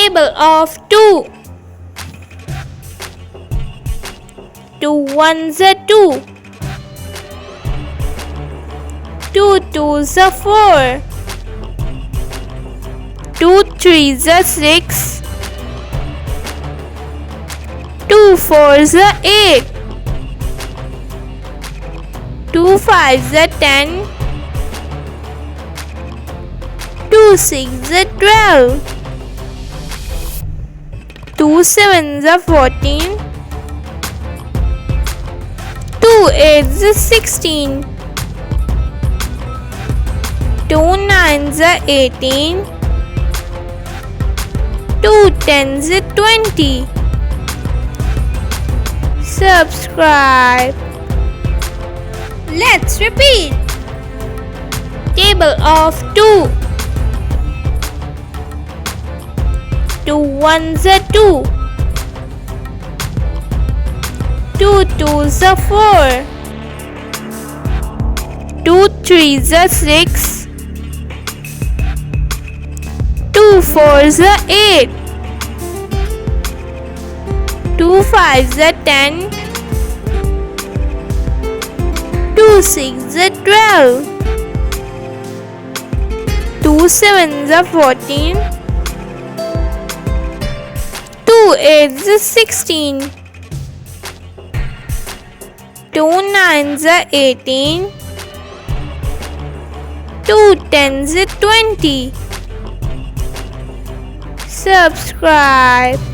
Table of 2. 2 ones are 2. 2 twos are 4. 2 threes are 6. 2 fours are 8. 2 fives are 10. 2 sixes are 12. 2 sevens are 14. 2 eights are 16. 2 nines are 18. 2 tens are 20. Subscribe. Let's repeat. Table of 2. 2 ones are 2. 2 twos are 4. 2 threes are 6. 2 fours are 8. 2 fives are 10. 2 sixes are 12. 2 sevens are 14. 2 eights are 16. 2 nines are 18. 2 tens are 20. Subscribe.